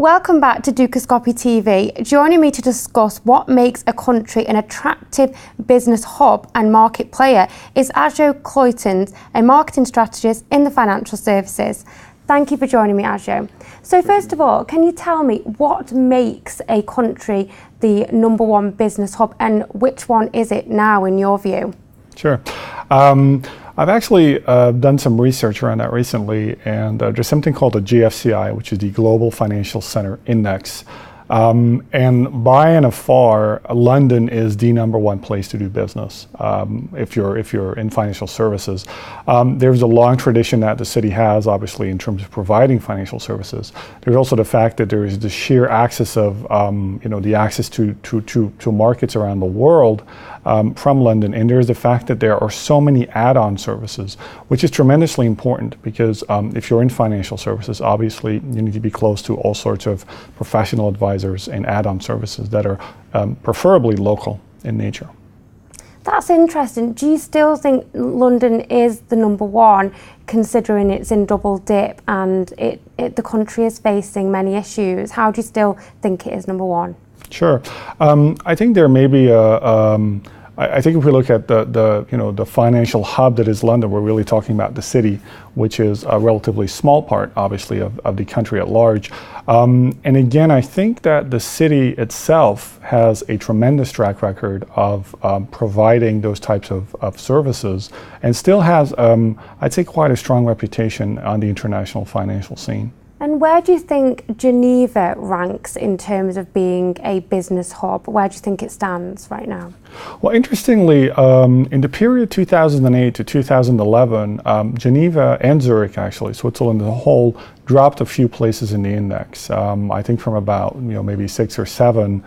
Welcome back to Dukascopy TV. Joining me to discuss what makes a country an attractive business hub and market player is Cluytens, a marketing strategist in the financial services. Thank you for joining me, Ajo. So first of all, can you tell me what makes a country the #1 business hub and which one is it now in your view? Sure. I've actually done some research around that recently, and there's something called the GFCI, which is the Global Financial Center Index. And by and afar, London is the #1 place to do business if you're in financial services. There's a long tradition that the city has, obviously, in terms of providing financial services. There's also the fact that there is the sheer access of the access to markets around the world from London, and there's the fact that there are so many add-on services, which is tremendously important because if you're in financial services, obviously you need to be close to all sorts of professional advisors and add-on services that are preferably local in nature. That's interesting. Do you still think London is the #1, considering it's in double dip and the country is facing many issues? How do you still think it is #1? Sure. I think there may be I think if we look at the financial hub that is London, we're really talking about the city, which is a relatively small part, obviously, of the country at large. And again, I think that the city itself has a tremendous track record of providing those types of services, and still has, I'd say, quite a strong reputation on the international financial scene. And where do you think Geneva ranks in terms of being a business hub? Where do you think it stands right now? Well, interestingly, in the period 2008 to 2011, Geneva and Zurich, actually, Switzerland as a whole, dropped a few places in the index. I think from about maybe 6 or 7,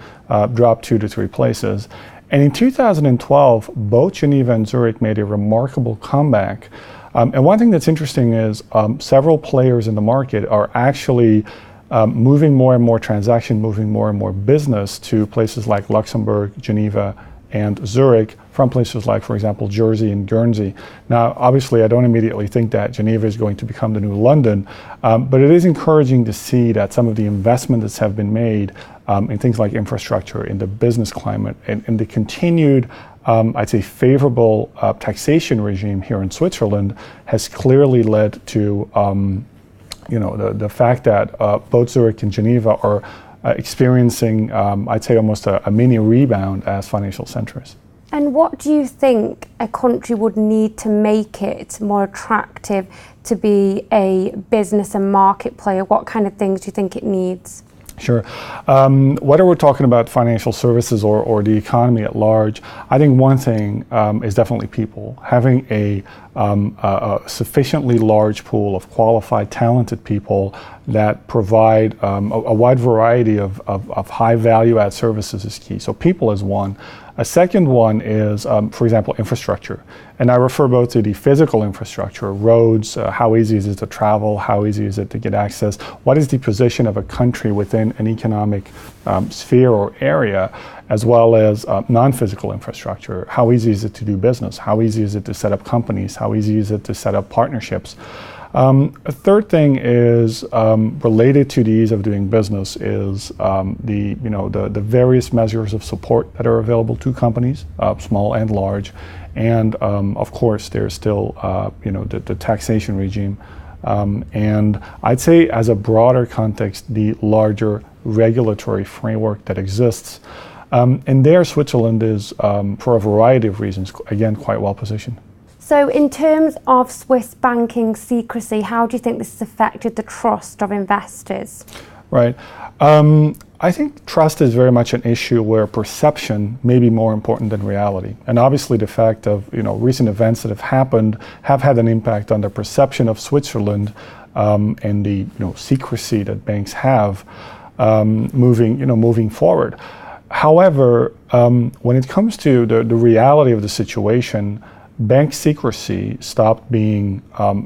dropped 2 to 3 places. And in 2012, both Geneva and Zurich made a remarkable comeback. And one thing that's interesting is several players in the market are actually moving more and more transaction, moving more and more business to places like Luxembourg, Geneva, and Zurich from places like, for example, Jersey and Guernsey. Now, obviously, I don't immediately think that Geneva is going to become the new London, but it is encouraging to see that some of the investments that have been made in things like infrastructure, in the business climate, and in the continued I'd say favorable taxation regime here in Switzerland has clearly led to the fact that both Zurich and Geneva are experiencing I'd say almost a mini rebound as financial centers. And what do you think a country would need to make it more attractive to be a business and market player? What kind of things do you think it needs? Sure. Whether we're talking about financial services or the economy at large, I think one thing is definitely people. Having a sufficiently large pool of qualified, talented people that provide a wide variety of high value add services is key. So people is one. A second one is, for example, infrastructure. And I refer both to the physical infrastructure, roads, how easy is it to travel, how easy is it to get access, what is the position of a country within an economic sphere or area, as well as non-physical infrastructure. How easy is it to do business? How easy is it to set up companies? How easy is it to set up partnerships? A third thing is related to the ease of doing business is the various measures of support that are available to companies, small and large, and of course there's still the taxation regime, and I'd say as a broader context the larger regulatory framework that exists, and there Switzerland is for a variety of reasons again quite well positioned. So in terms of Swiss banking secrecy, how do you think this has affected the trust of investors? Right. I think trust is very much an issue where perception may be more important than reality. And obviously the fact of recent events that have happened have had an impact on the perception of Switzerland and the secrecy that banks have moving forward. However, when it comes to the reality of the situation, bank secrecy stopped being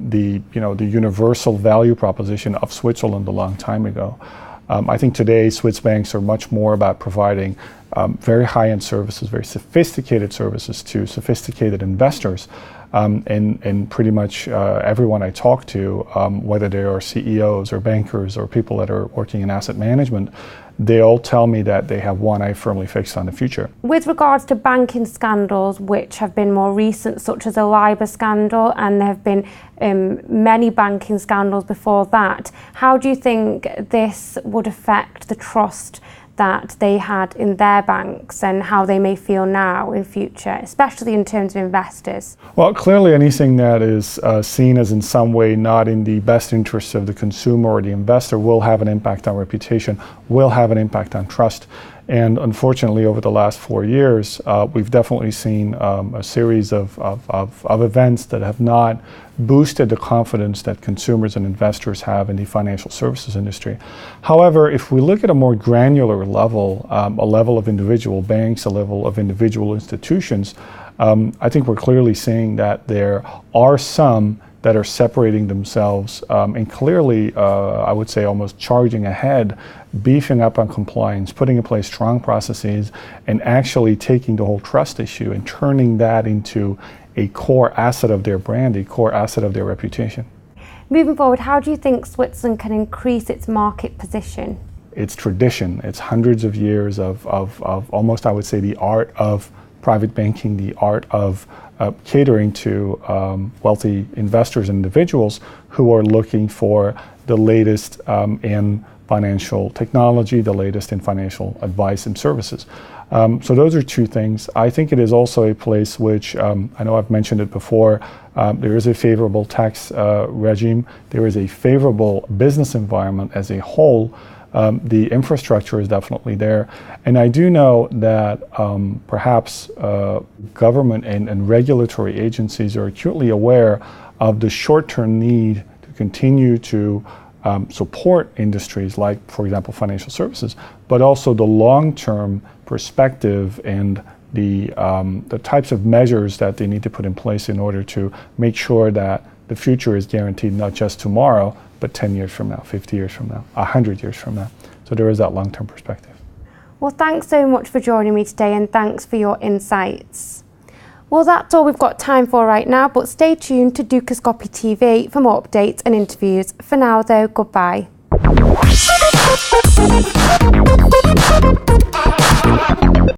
the universal value proposition of Switzerland a long time ago. I think today Swiss banks are much more about providing very high-end services, very sophisticated services to sophisticated investors. and pretty much everyone I talk to, whether they are CEOs or bankers or people that are working in asset management, they all tell me that they have one eye firmly fixed on the future. With regards to banking scandals, which have been more recent, such as a LIBOR scandal, and there have been many banking scandals before that, how do you think this would affect the trust that they had in their banks and how they may feel now in future, especially in terms of investors? Well, clearly anything that is seen as in some way not in the best interest of the consumer or the investor will have an impact on reputation, will have an impact on trust. And unfortunately, over the last 4 years, we've definitely seen a series of events that have not boosted the confidence that consumers and investors have in the financial services industry. However, if we look at a more granular level, a level of individual banks, a level of individual institutions, I think we're clearly seeing that there are some that are separating themselves and clearly, I would say, almost charging ahead, beefing up on compliance, putting in place strong processes, and actually taking the whole trust issue and turning that into a core asset of their brand, a core asset of their reputation. Moving forward, how do you think Switzerland can increase its market position? It's tradition. It's hundreds of years of almost, I would say, the art of private banking, the art of catering to wealthy investors and individuals who are looking for the latest in financial technology, the latest in financial advice and services. So those are two things. I think it is also a place which, I know I've mentioned it before, there is a favorable tax regime, there is a favorable business environment as a whole. The infrastructure is definitely there. And I do know that perhaps government and regulatory agencies are acutely aware of the short-term need to continue to support industries like, for example, financial services, but also the long-term perspective and the types of measures that they need to put in place in order to make sure that the future is guaranteed not just tomorrow, but 10 years from now, 50 years from now, 100 years from now. So there is that long-term perspective. Well, thanks so much for joining me today, and thanks for your insights. Well, that's all we've got time for right now, but stay tuned to Dukascopy TV for more updates and interviews. For now, though, goodbye.